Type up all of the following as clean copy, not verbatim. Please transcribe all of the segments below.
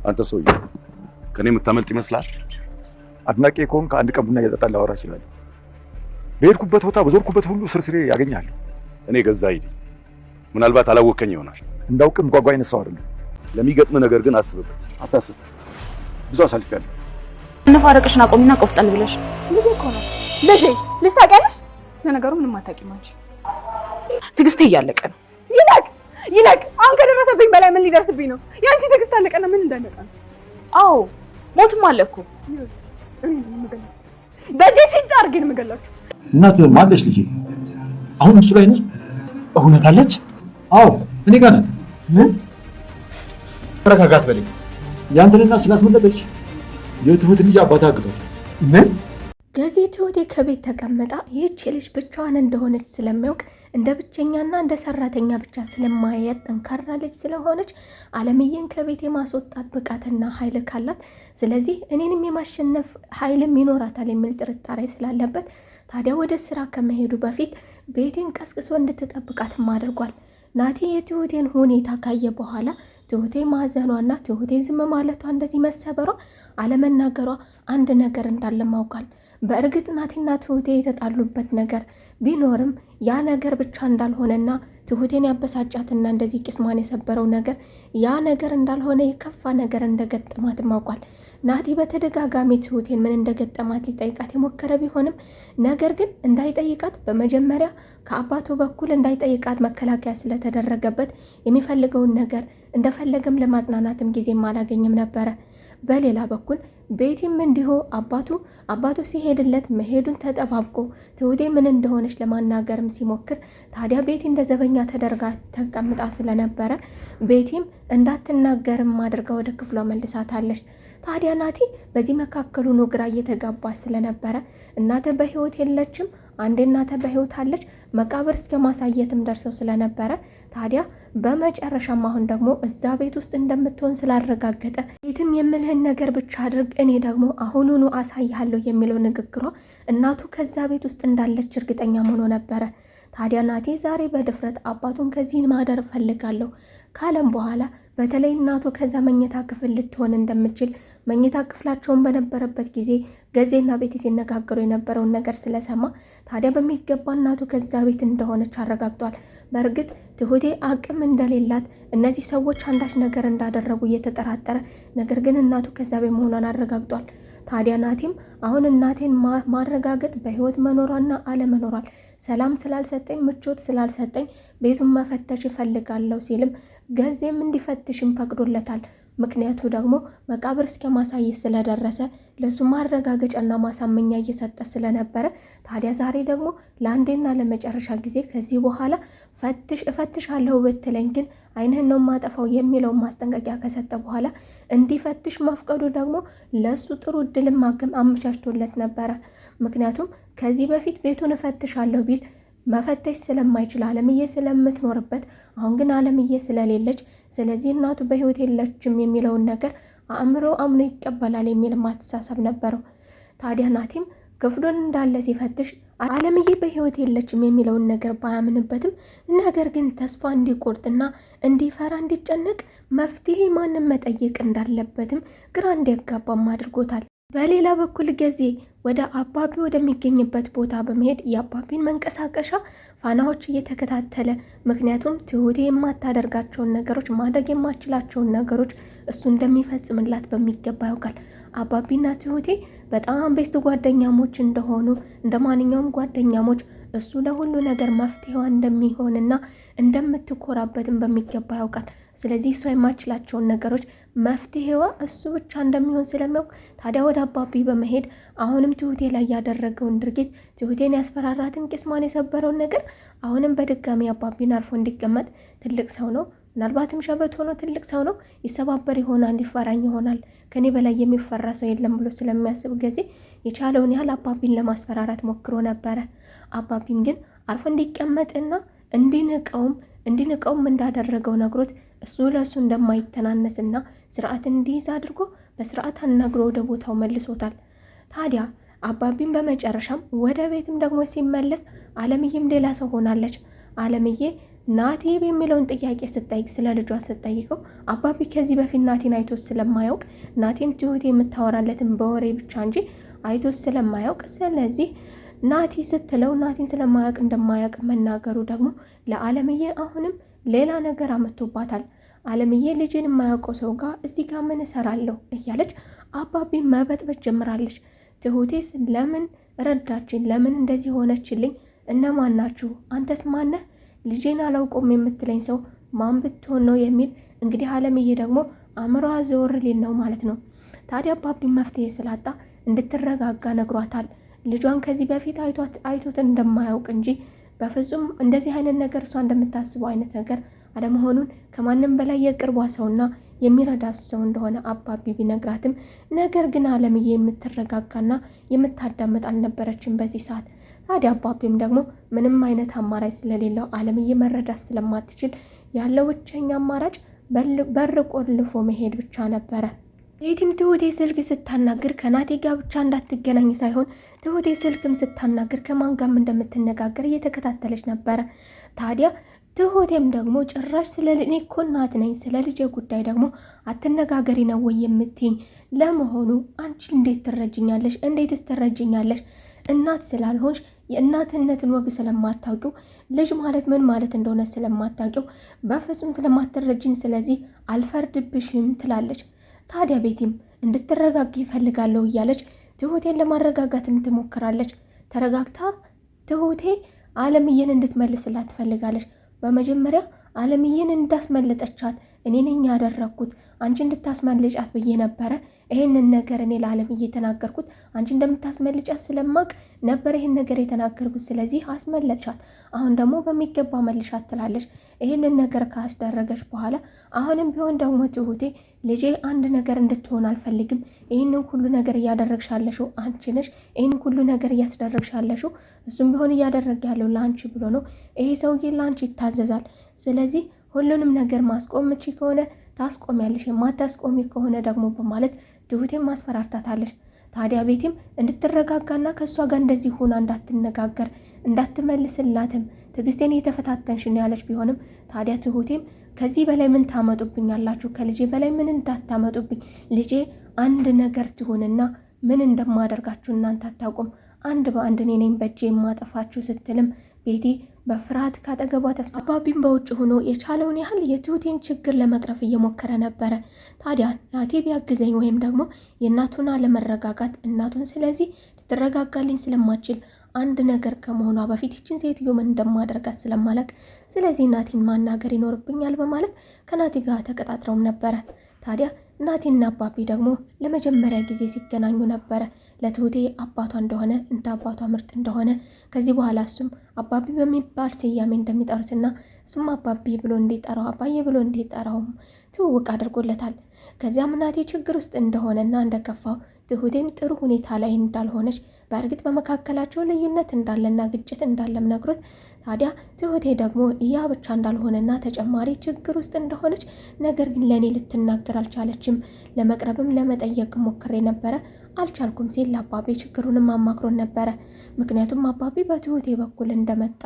አንተ ሰውዬ ከኔ የምታመልጥ ይመስላል? አድናቂ ከሆንክ አንድ ቀን ቡና እየጠጣን ላወራ እችላለሁ። በሄድኩበት ቦታ በዞርኩበት ሁሉ ስርስሬ ያገኛል። እኔ ገዛ አይዲ ምናልባት አላወቀኝ ይሆናል። እንዳውቅም ጓጓ አይነት ሰው አይደለም። ለሚገጥም ነገር ግን አስብበት። አታስብ፣ ብዙ አሳልፊያለሁ። ነፋረቅሽና ቆሚና ቆፍጠን ብለሽ ልጅ እኮ ነው። ልጅ ታውቂያለሽ? ለነገሩ ምንም አታውቂም አንቺ። ትዕግስቴ እያለቀ ነው። ይለቅ። አሁን ከደረሰብኝ በላይ ምን ሊደርስብኝ ነው? ያንቺ ትዕግስት አለቀና ምን እንዳለቀ ነው? አዎ ሞትም አለ እኮ። በጄ ሲጣ አድርጌ ነው የምገላችሁ። እናት ማለሽ ልጄ፣ አሁን እሱ ላይ ነህ? እውነት አለች? አዎ እኔ ጋር ናት። ምን ተረጋጋት በለኝ። ያንተንና ስላስመለጠች የትሁት ልጅ አባታ አግቷል። ምን ገዜ ትሁቴ ከቤት ተቀመጣ ይህች ልጅ ብቻዋን እንደሆነች ስለሚያውቅ እንደ ብቸኛና እንደ ሰራተኛ ብቻ ስለማያት ጠንካራ ልጅ ስለሆነች አለምዬን ከቤት የማስወጣት ብቃትና ኃይል ካላት፣ ስለዚህ እኔንም የማሸነፍ ኃይልም ይኖራታል የሚል ጥርጣሬ ስላለበት ታዲያ ወደ ስራ ከመሄዱ በፊት ቤቴን ቀስቅሶ እንድትጠብቃትም አድርጓል። ናቲ የትሁቴን ሁኔታ ካየ በኋላ ትሁቴ ማዘኗና ትሁቴ ዝም ማለቷ እንደዚህ መሰበሯ አለመናገሯ አንድ ነገር እንዳለ ማውቃል። በእርግጥ ናቲና ትሁቴ የተጣሉበት ነገር ቢኖርም ያ ነገር ብቻ እንዳልሆነና ትሁቴን ያበሳጫትና እንደዚህ ቅስሟን የሰበረው ነገር ያ ነገር እንዳልሆነ የከፋ ነገር እንደገጠማት ማውቃል። ናቲ በተደጋጋሚ ትሁቴን ምን እንደገጠማት ሊጠይቃት የሞከረ ቢሆንም ነገር ግን እንዳይጠይቃት በመጀመሪያ ከአባቱ በኩል እንዳይጠይቃት መከላከያ ስለተደረገበት የሚፈልገውን ነገር እንደፈለገም ለማጽናናትም ጊዜም አላገኝም ነበረ። በሌላ በኩል ቤቲም እንዲሁ አባቱ ሲሄድለት መሄዱን ተጠባብቆ ትሁቴ ምን እንደሆነች ለማናገርም ሲሞክር ታዲያ ቤቲ እንደዘበኛ ተደርጋ ተቀምጣ ስለነበረ ቤቲም እንዳትናገርም አድርጋ ወደ ክፍሏ መልሳታለች። ታዲያ ናቲ በዚህ መካከሉ ግራ እየተጋባ ስለነበረ እናተ በህይወት የለችም፣ አንዴ እናተ በህይወት አለች፣ መቃብር እስከ ማሳየትም ደርሰው ስለነበረ ታዲያ በመጨረሻም አሁን ደግሞ እዛ ቤት ውስጥ እንደምትሆን ስላረጋገጠ ቤትም የምልህን ነገር ብቻ አድርግ፣ እኔ ደግሞ አሁኑኑ አሳይሃለሁ የሚለው ንግግሯ እናቱ ከዛ ቤት ውስጥ እንዳለች እርግጠኛ ሆኖ ነበረ። ታዲያ ናቲ ዛሬ በድፍረት አባቱን ከዚህ ማደር ፈልጋለሁ ካለም በኋላ በተለይ እናቱ ከዛ መኝታ ክፍል ልትሆን እንደምትችል መኝታ ክፍላቸውን በነበረበት ጊዜ ገዜና ቤቲ ሲነጋገሩ የነበረውን ነገር ስለሰማ ታዲያ በሚገባ እናቱ ከዛ ቤት እንደሆነች አረጋግጧል። በእርግጥ ትሁቴ አቅም እንደሌላት እነዚህ ሰዎች አንዳች ነገር እንዳደረጉ እየተጠራጠረ ነገር ግን እናቱ ከዛ ቤት መሆኗን አረጋግጧል። ታዲያ ናቲም አሁን እናቴን ማረጋገጥ በህይወት መኖሯና አለመኖሯል ሰላም ስላልሰጠኝ ምቾት ስላልሰጠኝ ቤቱን መፈተሽ ይፈልጋለሁ ሲልም ገዜም እንዲፈትሽም ፈቅዶለታል። ምክንያቱ ደግሞ መቃብር እስከ ማሳየት ስለደረሰ ለሱ ማረጋገጫና ማሳመኛ እየሰጠ ስለነበረ ታዲያ ዛሬ ደግሞ ለአንዴና ለመጨረሻ ጊዜ ከዚህ በኋላ እፈትሻለሁ ብትለኝ ግን አይንህን ነው ማጠፋው የሚለውን ማስጠንቀቂያ ከሰጠ በኋላ እንዲፈትሽ መፍቀዱ ደግሞ ለሱ ጥሩ እድልም አመቻችቶለት ነበረ። ምክንያቱም ከዚህ በፊት ቤቱን እፈትሻለሁ ቢል መፈተሽ ስለማይችል አለምዬ ስለምትኖርበት አሁን ግን አለምዬ ስለሌለች ስለዚህ እናቱ በህይወት የለችም የሚለውን ነገር አምኖ ይቀበላል የሚል ማስተሳሰብ ነበረው። ታዲያ ናቲም ክፍሉን እንዳለ ሲፈትሽ አለምዬ በህይወት የለችም የሚለውን ነገር ባያምንበትም ነገር ግን ተስፋ እንዲቆርጥና እንዲፈራ እንዲጨነቅ መፍትሄ ማንም መጠየቅ እንዳለበትም ግራ እንዲያጋባም አድርጎታል። በሌላ በኩል ገዜ ወደ አባቢ ወደሚገኝበት ቦታ በመሄድ የአባቢን መንቀሳቀሻ ፋናዎች እየተከታተለ ምክንያቱም ትሁቴ የማታደርጋቸውን ነገሮች ማድረግ የማችላቸውን ነገሮች እሱ እንደሚፈጽምላት በሚገባ ያውቃል። አባቢና ትሁቴ በጣም ቤስት ጓደኛሞች እንደሆኑ እንደ ማንኛውም ጓደኛሞች እሱ ለሁሉ ነገር መፍትሄዋ እንደሚሆንና እንደምትኮራበትም በሚገባ ያውቃል። ስለዚህ እሷ የማችላቸውን ነገሮች መፍትሄዋ እሱ ብቻ እንደሚሆን ስለሚያውቅ ታዲያ ወደ አባቢ በመሄድ አሁንም ትሁቴ ላይ ያደረገውን ድርጊት ትሁቴን ያስፈራራትን ቅስሟን የሰበረውን ነገር አሁንም በድጋሚ አባቢን አርፎ እንዲቀመጥ ትልቅ ሰው ነው፣ ምናልባትም ሸበት ሆኖ ትልቅ ሰው ነው፣ ይሰባበር ይሆናል፣ ይፈራኝ ይሆናል፣ ከኔ በላይ የሚፈራ ሰው የለም ብሎ ስለሚያስብ ጊዜ የቻለውን ያህል አባቢን ለማስፈራራት ሞክሮ ነበረ። አባቢም ግን አርፎ እንዲቀመጥና እንዲንቀውም እንዳደረገው ነግሮት እሱ ለእሱ እንደማይተናነስና ስርዓት እንዲይዝ አድርጎ በስርዓት አናግሮ ወደ ቦታው መልሶታል። ታዲያ አባቢም በመጨረሻም ወደ ቤትም ደግሞ ሲመለስ አለምዬም ሌላ ሰው ሆናለች። አለምዬ ናቲ የሚለውን ጥያቄ ስትጠይቅ ስለ ልጇ ስትጠይቀው አባቢ ከዚህ በፊት ናቲን አይቶት ስለማያውቅ ናቲን ትሁቴ የምታወራለትን በወሬ ብቻ እንጂ አይቶት ስለማያውቅ ስለዚህ ናቲ ስትለው ናቲን ስለማያውቅ እንደማያውቅ መናገሩ ደግሞ ለዓለምዬ አሁንም ሌላ ነገር አመጥቶባታል። ዓለምዬ ልጅን የማያውቀው ሰው ጋር እዚህ ጋር ምን እሰራለሁ እያለች አባቢ መበጥበጥ ጀምራለች። ትሁቴስ ለምን ረዳችን? ለምን እንደዚህ ሆነችልኝ? እነማን ናችሁ? አንተስ ማነህ? ልጄን አላውቆም የምትለኝ ሰው ማን ብትሆን ነው የሚል እንግዲህ ዓለምዬ ደግሞ አእምሮዋ ዘወር ሊል ነው ማለት ነው። ታዲያ አባቢ መፍትሄ ስላጣ እንድትረጋጋ ነግሯታል። ልጇን ከዚህ በፊት አይቶት እንደማያውቅ እንጂ በፍጹም እንደዚህ አይነት ነገር እሷ እንደምታስበው አይነት ነገር አለመሆኑን ከማንም በላይ የቅርቧ ሰውና የሚረዳት ሰው እንደሆነ አባቢ ቢነግራትም ነገር ግን ዓለምዬ የምትረጋጋና የምታዳምጥ አልነበረችም በዚህ ሰዓት። ታዲያ አባቢም ደግሞ ምንም አይነት አማራጭ ስለሌለው ዓለምዬ መረዳት ስለማትችል ያለው ብቸኛ አማራጭ በር ቆልፎ መሄድ ብቻ ነበረ። ቤቲም ትሁቴ ስልክ ስታናግር ከናቴ ጋር ብቻ እንዳትገናኝ ሳይሆን ትሁቴ ስልክም ስታናግር ከማን ጋርም እንደምትነጋገር እየተከታተለች ነበረ። ታዲያ ትሁቴም ደግሞ ጭራሽ ስለ እኔ እኮ እናት ነኝ፣ ስለ ልጄ ጉዳይ ደግሞ አትነጋገሪ ነው ወይ የምትይኝ? ለመሆኑ አንቺ እንዴት ትረጅኛለሽ? እንዴትስ ትረጅኛለሽ? እናት ስላልሆንሽ የእናትነትን ወግ ስለማታውቂው ልጅ ማለት ምን ማለት እንደሆነ ስለማታውቂው በፍጹም ስለማትረጅኝ፣ ስለዚህ አልፈርድብሽም ትላለች። ታዲያ ቤቲም እንድትረጋጊ ይፈልጋለሁ እያለች ትሁቴን ለማረጋጋትም ትሞክራለች። ተረጋግታ ትሁቴ ዓለምዬን እንድትመልስላት ትፈልጋለች። በመጀመሪያ ዓለምዬን እንዳስመለጠቻት እኔ ነኝ ያደረግኩት፣ አንቺ እንድታስመልጫት ብዬ ነበረ ይሄንን ነገር እኔ ለዓለምዬ የተናገርኩት፣ አንቺ እንደምታስመልጫት ስለማቅ ነበር ይሄን ነገር የተናገርኩት፣ ስለዚህ አስመለጥሻት፣ አሁን ደግሞ በሚገባ መልሻት ትላለች። ይሄንን ነገር ካስደረገች በኋላ አሁንም ቢሆን ደግሞ ትሁቴ ልጄ አንድ ነገር እንድትሆን አልፈልግም፣ ይህንን ሁሉ ነገር እያደረግሻለሽው አንቺ ነሽ፣ ይህንን ሁሉ ነገር እያስደረግሻለሽው እሱም ቢሆን እያደረገ ያለው ለአንቺ ብሎ ነው፣ ይሄ ሰውዬ ለአንቺ ይታዘዛል፣ ስለዚህ ሁሉንም ነገር ማስቆም ምቺ ከሆነ ታስቆሚያለሽ፣ የማታስቆሚ ከሆነ ደግሞ በማለት ትሁቴን ማስፈራርታታለች። ታዲያ ቤቲም እንድትረጋጋና ከእሷ ጋር እንደዚህ ሆና እንዳትነጋገር እንዳትመልስላትም ትዕግስቴን እየተፈታተንሽ ነው ያለች ቢሆንም ታዲያ ትሁቴም ከዚህ በላይ ምን ታመጡብኛላችሁ? ከልጄ በላይ ምን እንዳታመጡብኝ፣ ልጄ አንድ ነገር ትሁንና ምን እንደማደርጋችሁ እናንተ አታውቁም፣ አንድ በአንድ እኔ ነኝ በእጄ የማጠፋችሁ ስትልም ቤቲ በፍርሃት ካጠገቧ ተስፋ አባቢም በውጭ ሆኖ የቻለውን ያህል የትሁቴን ችግር ለመቅረፍ እየሞከረ ነበረ። ታዲያ ናቴ ቢያግዘኝ ወይም ደግሞ የእናቱን አለመረጋጋት እናቱን ስለዚህ ልትረጋጋልኝ ስለማችል አንድ ነገር ከመሆኗ በፊት ይችን ሴትዮ ምን እንደማደርጋት ስለማለቅ ስለዚህ ናቲን ማናገር ይኖርብኛል በማለት ከናቲ ጋር ተቀጣጥረውም ነበረ። ታዲያ ናቲና አባቢ ደግሞ ለመጀመሪያ ጊዜ ሲገናኙ ነበረ። ለትሁቴ አባቷ እንደሆነ እንደ አባቷ ምርጥ እንደሆነ ከዚህ በኋላ እሱም አባቢ በሚባል ስያሜ እንደሚጠሩትና እሱም አባቢ ብሎ እንዲጠራው አባዬ ብሎ እንዲጠራውም ትውውቅ አድርጎለታል። ከዚያም ናቲ ችግር ውስጥ እንደሆነና እንደከፋው ትሁቴም ጥሩ ሁኔታ ላይ እንዳልሆነች በእርግጥ በመካከላቸው ልዩነት እንዳለና ግጭት እንዳለም ነግሮት ታዲያ ትሁቴ ደግሞ ያ ብቻ እንዳልሆነና ተጨማሪ ችግር ውስጥ እንደሆነች ነገር ግን ለእኔ ልትናገር አልቻለችም። ለመቅረብም ለመጠየቅ ሞክሬ ነበረ አልቻልኩም ሲል ለአባቢ ችግሩንም አማክሮን ነበረ። ምክንያቱም አባቢ በትሁቴ በኩል እንደመጣ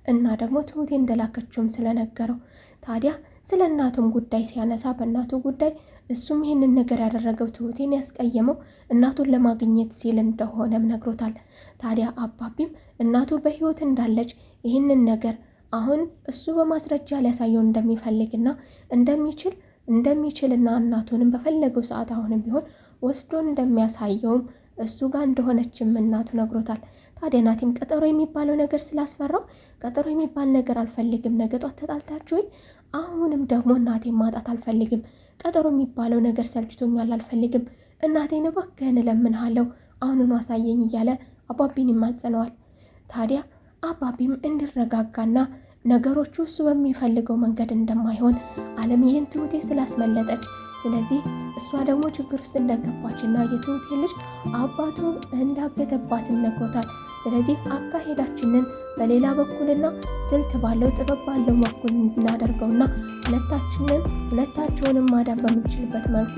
እና ደግሞ ትሁቴ እንደላከችውም ስለነገረው ታዲያ ስለ እናቱም ጉዳይ ሲያነሳ በእናቱ ጉዳይ እሱም ይህንን ነገር ያደረገው ትሁቴን ያስቀየመው እናቱን ለማግኘት ሲል እንደሆነም ነግሮታል። ታዲያ አባቢም እናቱ በሕይወት እንዳለች ይህንን ነገር አሁን እሱ በማስረጃ ሊያሳየው እንደሚፈልግና እንደሚችልና እናቱንም በፈለገው ሰዓት አሁንም ቢሆን ወስዶ እንደሚያሳየውም እሱ ጋር እንደሆነችም እናቱ ነግሮታል። ታዲያ ናቲም ቀጠሮ የሚባለው ነገር ስላስፈራው ቀጠሮ የሚባል ነገር አልፈልግም፣ ነገ ጧት ተጣልታችሁኝ አሁንም ደግሞ እናቴን ማጣት አልፈልግም፣ ቀጠሮ የሚባለው ነገር ሰልችቶኛል፣ አልፈልግም፣ እናቴን እባክህን እለምንሃለሁ አሁኑኑ አሳየኝ እያለ አባቢን ይማጸነዋል። ታዲያ አባቢም እንዲረጋጋና ነገሮቹ እሱ በሚፈልገው መንገድ እንደማይሆን ዓለምዬን ትሁቴ ስላስመለጠች ስለዚህ እሷ ደግሞ ችግር ውስጥ እንደገባችና የትሁቴ ልጅ አባቱን እንዳገተባትም ነግሮታል። ስለዚህ አካሄዳችንን በሌላ በኩልና ስልት ባለው ጥበብ ባለው በኩል እናደርገውና ሁለታቸውንም ማዳን በምንችልበት መልኩ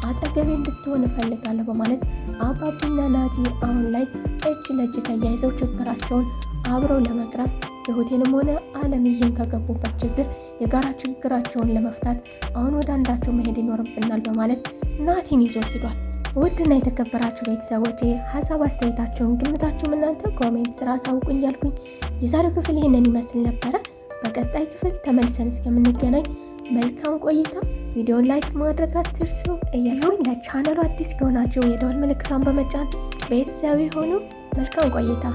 አጠገቤ እንድትሆን እፈልጋለሁ በማለት አባቢና ናቲ አሁን ላይ እጅ ለእጅ ተያይዘው ችግራቸውን አብረው ለመቅረፍ ትሁቴንም ሆነ አለምዬን ከገቡበት ችግር የጋራ ችግራቸውን ለመፍታት አሁን ወደ አንዳቸው መሄድ ይኖርብናል በማለት ናቲን ይዞት ሄዷል። ውድና የተከበራችሁ ቤተሰቦች ሀሳብ አስተያየታችሁን ግምታችሁም እናንተ ኮሜንት ስራ አሳውቁኝ ያልኩኝ የዛሬው ክፍል ይህንን ይመስል ነበረ። በቀጣይ ክፍል ተመልሰን እስከምንገናኝ መልካም ቆይታ። ቪዲዮን ላይክ ማድረግ አትርሱ እያልኩኝ ለቻናሉ አዲስ ከሆናችሁ የደወል ምልክቷን በመጫን ቤተሰብ ሆኑ። መልካም ቆይታ።